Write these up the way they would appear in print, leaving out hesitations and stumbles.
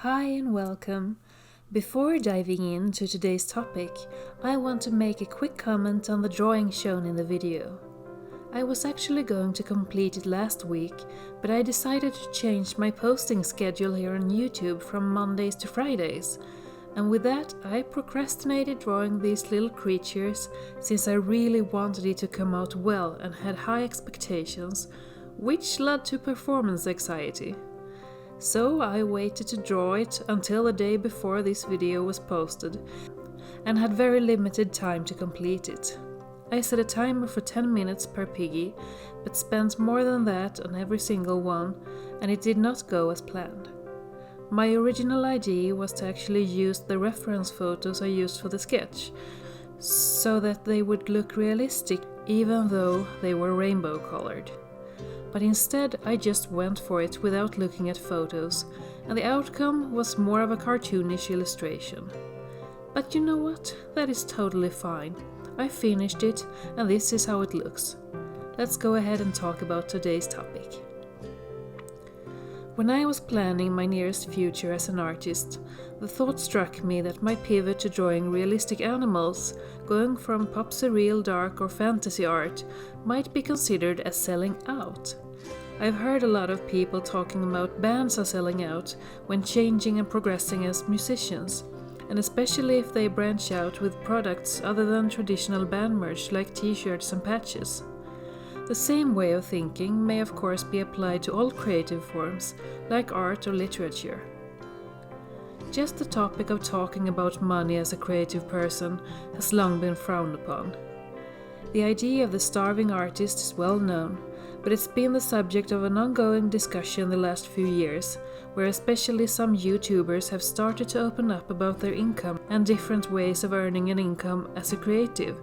Hi and welcome. Before diving into today's topic, I want to make a quick comment on the drawing shown in the video. I was actually going to complete it last week, but I decided to change my posting schedule here on YouTube from Mondays to Fridays, and with that I procrastinated drawing these little creatures since I really wanted it to come out well and had high expectations, which led to performance anxiety. So I waited to draw it until the day before this video was posted and had very limited time to complete it. I set a timer for 10 minutes per piggy, but spent more than that on every single one, and it did not go as planned. My original idea was to actually use the reference photos I used for the sketch, so that they would look realistic even though they were rainbow colored. But instead I just went for it without looking at photos, and the outcome was more of a cartoonish illustration. But you know what? That is totally fine. I finished it, and this is how it looks. Let's go ahead and talk about today's topic. When I was planning my nearest future as an artist, the thought struck me that my pivot to drawing realistic animals, going from pop surreal, dark or fantasy art, might be considered as selling out. I've heard a lot of people talking about bands are selling out when changing and progressing as musicians, and especially if they branch out with products other than traditional band merch like t-shirts and patches. The same way of thinking may of course be applied to all creative forms, like art or literature. Just the topic of talking about money as a creative person has long been frowned upon. The idea of the starving artist is well known, but it's been the subject of an ongoing discussion the last few years, where especially some YouTubers have started to open up about their income and different ways of earning an income as a creative,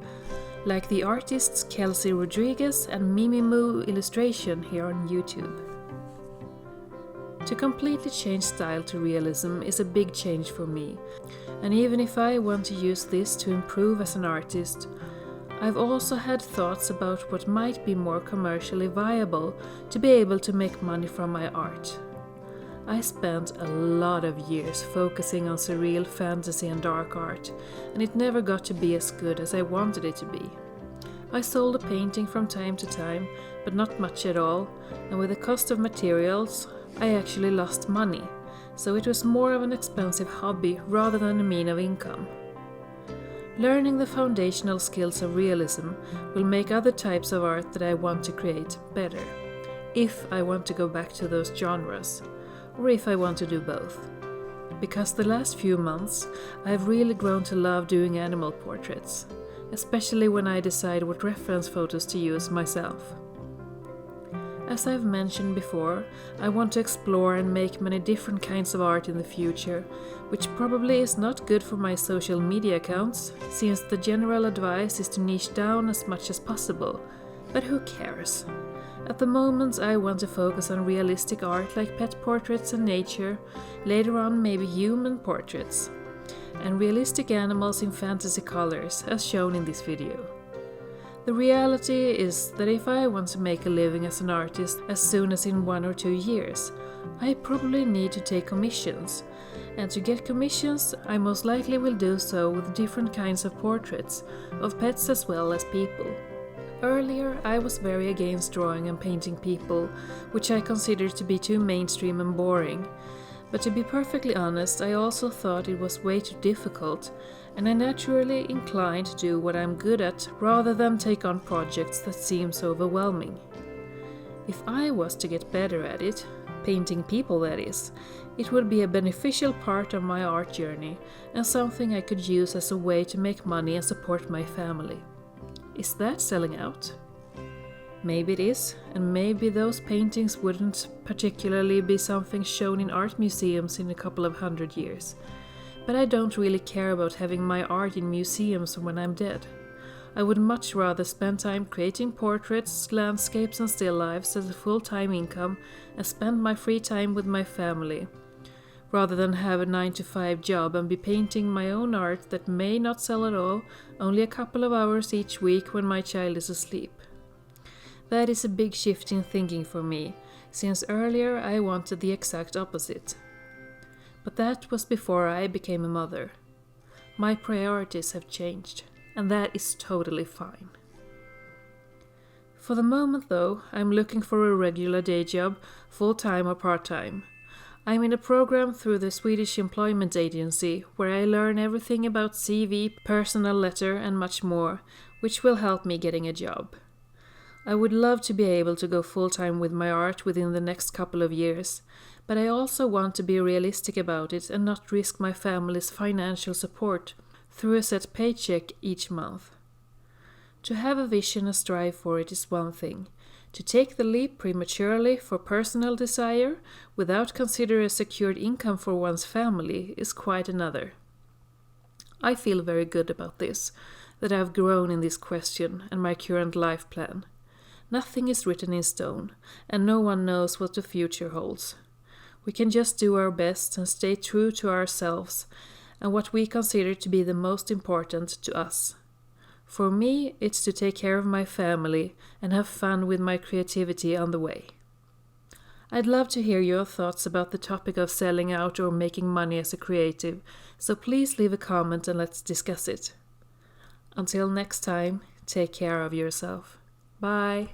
like the artists Kelsey Rodriguez and Mimi Moo Illustration here on YouTube. To completely change style to realism is a big change for me, and even if I want to use this to improve as an artist, I've also had thoughts about what might be more commercially viable to be able to make money from my art. I spent a lot of years focusing on surreal fantasy and dark art, and it never got to be as good as I wanted it to be. I sold a painting from time to time, but not much at all, and with the cost of materials, I actually lost money, so it was more of an expensive hobby rather than a means of income. Learning the foundational skills of realism will make other types of art that I want to create better, if I want to go back to those genres, or if I want to do both. Because the last few months I have really grown to love doing animal portraits, especially when I decide what reference photos to use myself. As I've mentioned before, I want to explore and make many different kinds of art in the future, which probably is not good for my social media accounts, since the general advice is to niche down as much as possible, but who cares? At the moment I want to focus on realistic art like pet portraits and nature, later on maybe human portraits, and realistic animals in fantasy colors as shown in this video. The reality is that if I want to make a living as an artist as soon as in 1 or 2 years, I probably need to take commissions, and to get commissions I most likely will do so with different kinds of portraits, of pets as well as people. Earlier I was very against drawing and painting people, which I considered to be too mainstream and boring. But to be perfectly honest, I also thought it was way too difficult, and I naturally inclined to do what I'm good at rather than take on projects that seem so overwhelming. If I was to get better at it, painting people that is, it would be a beneficial part of my art journey and something I could use as a way to make money and support my family. Is that selling out? Maybe it is, and maybe those paintings wouldn't particularly be something shown in art museums in a couple of 100 years. But I don't really care about having my art in museums when I'm dead. I would much rather spend time creating portraits, landscapes and still lifes as a full-time income and spend my free time with my family, rather than have a 9-to-5 job and be painting my own art that may not sell at all, only a couple of hours each week when my child is asleep. That is a big shift in thinking for me, since earlier I wanted the exact opposite. But that was before I became a mother. My priorities have changed, and that is totally fine. For the moment though, I'm looking for a regular day job, full-time or part-time. I'm in a program through the Swedish employment agency where I learn everything about CV, personal letter and much more, which will help me getting a job. I would love to be able to go full-time with my art within the next couple of years, but I also want to be realistic about it and not risk my family's financial support through a set paycheck each month. To have a vision and strive for it is one thing. To take the leap prematurely for personal desire without considering a secured income for one's family is quite another. I feel very good about this, that I've grown in this question and my current life plan. Nothing is written in stone, and no one knows what the future holds. We can just do our best and stay true to ourselves and what we consider to be the most important to us. For me, it's to take care of my family and have fun with my creativity on the way. I'd love to hear your thoughts about the topic of selling out or making money as a creative, so please leave a comment and let's discuss it. Until next time, take care of yourself. Bye.